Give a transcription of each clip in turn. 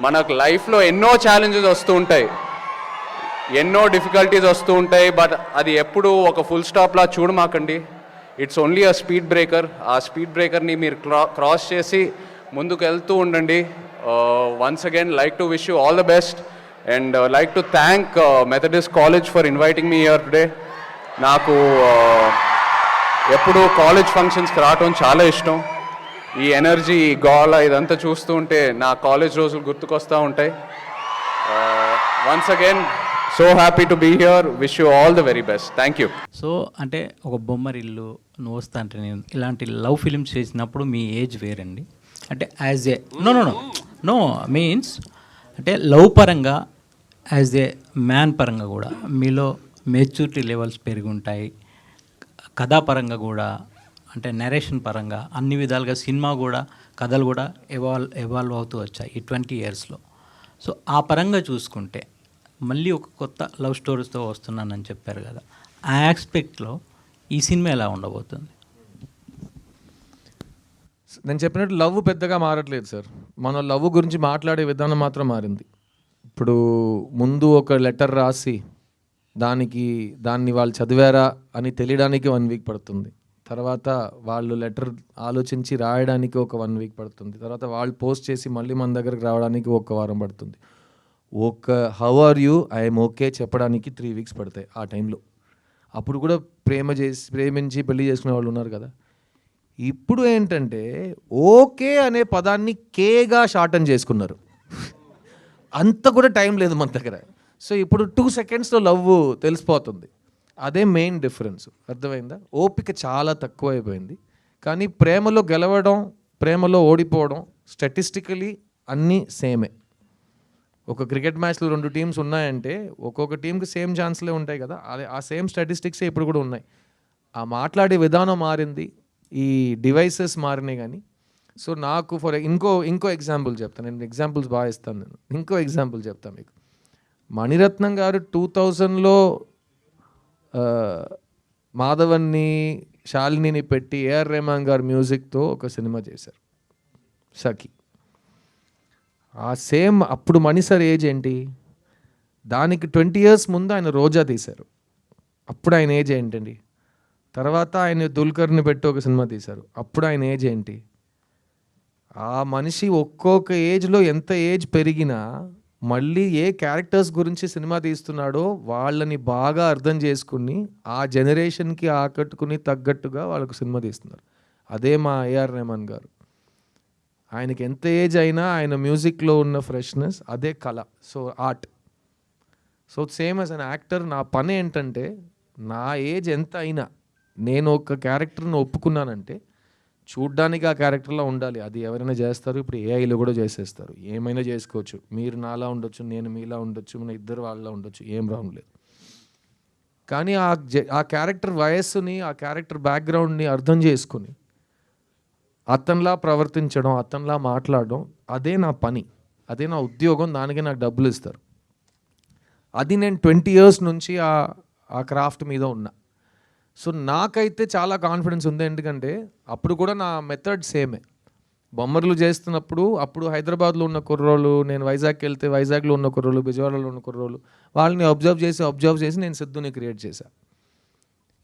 మనకు లైఫ్లో ఎన్నో ఛాలెంజెస్ వస్తూ ఉంటాయి, ఎన్నో డిఫికల్టీస్ వస్తూ ఉంటాయి. బట్ అది ఎప్పుడు ఒక ఫుల్ స్టాప్లా చూడమాకండి. It's only a speed breaker. ఆ స్పీడ్ బ్రేకర్ని మీరు క్రాస్ చేసి ముందుకు వెళ్తూ ఉండండి. Once again like to wish you all the best and like to thank Methodist college for inviting me here today. నాకు ఎప్పుడు కాలేజ్ ఫంక్షన్స్కి రావటం చాలా ఇష్టం. ఈ ఎనర్జీ, ఈ గోళ ఇదంతా చూస్తూ ఉంటే నా కాలేజ్ రోజులు గుర్తుకొస్తూ ఉంటాయి. Once again so happy to be here. Wish you all the very best. Thank you. So అంటే ఒక బొమ్మరిల్లు, నువ్వు వస్తా అంటే నేను ఇలాంటి లవ్ ఫిలిమ్స్ చేసినప్పుడు మీ ఏజ్ వేరండి. అంటే యాజ్ ఏ నో మీన్స్ అంటే లవ్ పరంగా యాజ్ ఏ మ్యాన్ పరంగా కూడా మీలో మెచ్యూరిటీ లెవెల్స్ పెరిగి ఉంటాయి. కథాపరంగా కూడా అంటే నరేషన్ పరంగా అన్ని విధాలుగా సినిమా కూడా, కథలు కూడా ఎవాల్వ్ అవుతూ వచ్చాయి ఈ 20 yearsలో. సో ఆ పరంగా చూసుకుంటే మళ్ళీ ఒక కొత్త లవ్ స్టోరీస్తో వస్తున్నానని చెప్పారు కదా, ఆ ఆస్పెక్ట్లో ఈ సినిమా ఎలా ఉండబోతుంది? నేను చెప్పినట్టు లవ్ పెద్దగా మారట్లేదు సార్. మన లవ్ గురించి మాట్లాడే విధానం మాత్రం మారింది. ఇప్పుడు ముందు ఒక లెటర్ రాసి దాన్ని వాళ్ళు చదివారా అని తెలియడానికి 1 week పడుతుంది. తర్వాత వాళ్ళు లెటర్ ఆలోచించి రాయడానికి ఒక 1 week పడుతుంది. తర్వాత వాళ్ళు పోస్ట్ చేసి మళ్ళీ మన దగ్గరకు రావడానికి 1 వారం పడుతుంది. How are you, I'm okay చెప్పడానికి 3 weeks పడతాయి ఆ టైంలో. అప్పుడు కూడా ప్రేమించి పెళ్లి చేసుకునే వాళ్ళు ఉన్నారు కదా. ఇప్పుడు ఏంటంటే ఓకే అనే పదాన్ని కేగా షార్టన్ చేసుకున్నారు. అంత కూడా టైం లేదు మన దగ్గర. సో ఇప్పుడు 2 secondsలో లవ్ తెలిసిపోతుంది. అదే మెయిన్ డిఫరెన్స్. అర్థమైందా? ఓపిక చాలా తక్కువ అయిపోయింది. కానీ ప్రేమలో గెలవడం, ప్రేమలో ఓడిపోవడం స్టాటిస్టికలీ అన్నీ సేమే. ఒక క్రికెట్ మ్యాచ్లో 2 teams ఉన్నాయంటే ఒక్కొక్క టీంకి సేమ్ ఛాన్స్లే ఉంటాయి కదా. అదే ఆ సేమ్ స్టాటిస్టిక్సే ఇప్పుడు కూడా ఉన్నాయి. ఆ మాట్లాడే విధానం మారింది, ఈ డివైసెస్ మారినాయి. కానీ సో నాకు ఇంకో ఎగ్జాంపుల్ చెప్తాను. నేను ఎగ్జాంపుల్స్ బాగా ఇస్తాను. ఇంకో ఎగ్జాంపుల్ చెప్తాను మీకు. మణిరత్నం గారు 2000లో మాధవన్ని, శాలినిని పెట్టి ఏఆర్ రెహమాన్ గారు మ్యూజిక్తో ఒక సినిమా చేశారు, సఖి. ఆ సేమ్ అప్పుడు మణి సార్ ఏజ్ ఏంటి? దానికి 20 years ముందు ఆయన రోజా తీశారు. అప్పుడు ఆయన ఏజ్ ఏంటండి? తర్వాత ఆయన దుల్కర్ని పెట్టి ఒక సినిమా తీశారు. అప్పుడు ఆయన ఏజ్ ఏంటి? ఆ మనిషి ఒక్కొక్క ఏజ్లో ఎంత ఏజ్ పెరిగినా మళ్ళీ ఏ క్యారెక్టర్స్ గురించి సినిమా తీస్తున్నాడో వాళ్ళని బాగా అర్థం చేసుకుని ఆ జనరేషన్కి ఆకట్టుకుని తగ్గట్టుగా వాళ్ళకు సినిమా తీస్తున్నారు. అదే మా ఏఆర్ రెహమాన్ గారు. ఆయనకి ఎంత ఏజ్ అయినా ఆయన మ్యూజిక్లో ఉన్న ఫ్రెష్నెస్ అదే కళ. So art. So same as an actor నా పని ఏంటంటే నా ఏజ్ ఎంత అయినా నేను ఒక క్యారెక్టర్ని ఒప్పుకున్నానంటే చూడ్డానికి ఆ క్యారెక్టర్లో ఉండాలి. అది ఎవరైనా చేస్తారు. ఇప్పుడు ఏఐలో కూడా చేసేస్తారు. ఏమైనా చేసుకోవచ్చు. మీరు నాలా ఉండొచ్చు, నేను మీలా ఉండొచ్చు, మన ఇద్దరు వాళ్ళలా ఉండొచ్చు. ఏం రాంగ్ లేదు. కానీ ఆ క్యారెక్టర్ వయస్సుని, ఆ క్యారెక్టర్ బ్యాక్గ్రౌండ్ని అర్థం చేసుకుని అతనిలా ప్రవర్తించడం, అతనిలా మాట్లాడడం అదే నా పని, అదే నా ఉద్యోగం. దానికి నాకు డబ్బులు ఇస్తారు. అది నేను 20 years నుంచి ఆ క్రాఫ్ట్ మీద ఉన్నా. సో నాకైతే చాలా కాన్ఫిడెన్స్ ఉంది. ఎందుకంటే అప్పుడు కూడా నా మెథడ్ సేమే. బొమ్మర్లు చేస్తున్నప్పుడు అప్పుడు హైదరాబాద్లో ఉన్న కుర్రోళ్ళు, నేను వైజాగ్కి వెళ్తే వైజాగ్లో ఉన్న కుర్రోళ్ళు, విజయవాడలో ఉన్న కుర్రోళ్ళు, వాళ్ళని అబ్జర్వ్ చేసి నేను సిద్ధుని క్రియేట్ చేశాను.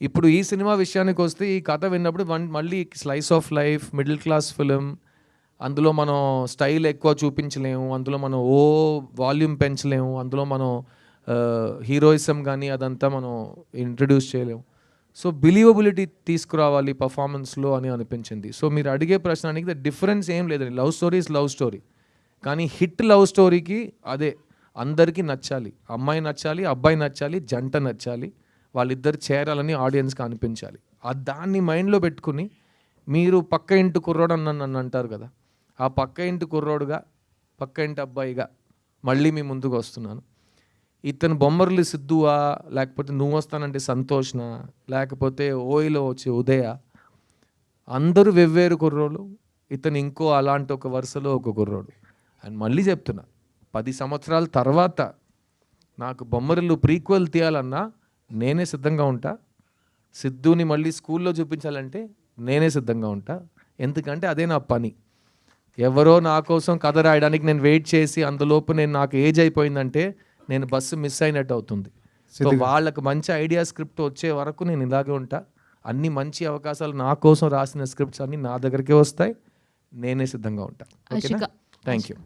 ఇప్పుడు ఈ సినిమా విషయానికి వస్తే ఈ కథ విన్నప్పుడు మళ్ళీ slice of life, middle class film, అందులో మనం స్టైల్ ఎక్కువ చూపించలేము, అందులో మనం వాల్యూమ్ పెంచలేము, అందులో మనం హీరోయిజం కానీ అదంతా మనం ఇంట్రడ్యూస్ చేయలేము. సో బిలీవబిలిటీ తీసుకురావాలి పర్ఫార్మెన్స్లో అని అనిపించింది. సో మీరు అడిగే ప్రశ్నకి ద డిఫరెన్స్ ఏం లేదండి. Love story is love story. కానీ హిట్ లవ్ స్టోరీకి అదే అందరికీ నచ్చాలి. అమ్మాయి నచ్చాలి, అబ్బాయి నచ్చాలి, జంట నచ్చాలి, వాళ్ళిద్దరు చేరాలని ఆడియన్స్కి అనిపించాలి. దాన్ని మైండ్లో పెట్టుకుని మీరు పక్క ఇంటి కుర్రోడు నన్ను అంటారు కదా, ఆ పక్క ఇంటి కుర్రోడుగా, పక్క ఇంటి అబ్బాయిగా మళ్ళీ మీ ముందుకు వస్తున్నాను. ఇతను బొమ్మర్లు సిద్ధువా, లేకపోతే నువ్వు వస్తానంటే సంతోష్నా, లేకపోతే ఓయిలో వచ్చి ఉదయ, అందరూ వెవ్వేరు కుర్రోళ్ళు. ఇతను ఇంకో అలాంటి ఒక వరుసలో ఒక కుర్రోడు. అండ్ మళ్ళీ చెప్తున్నా, 10 సంవత్సరాల తర్వాత నాకు బొమ్మరిల్లు ప్రీక్వెల్ తీయాలన్నా నేనే సిద్ధంగా ఉంటా. సిద్ధుని మళ్ళీ స్కూల్లో చూపించాలంటే నేనే సిద్ధంగా ఉంటా. ఎందుకంటే అదే నా పని. ఎవరో నా కోసం కథ రాయడానికి నేను వెయిట్ చేసి అందులోపు నాకు ఏజ్ అయిపోయిందంటే నేను బస్సు మిస్ అయినట్టు అవుతుంది. సో వాళ్ళకు మంచి ఐడియా స్క్రిప్ట్ వచ్చే వరకు నేను ఇలాగే ఉంటా. అన్ని మంచి అవకాశాలు నా కోసం రాసిన స్క్రిప్ట్స్ అన్ని నా దగ్గరికే వస్తాయి. నేనే సిద్ధంగా ఉంటాను. ఓకేనా? Thank you.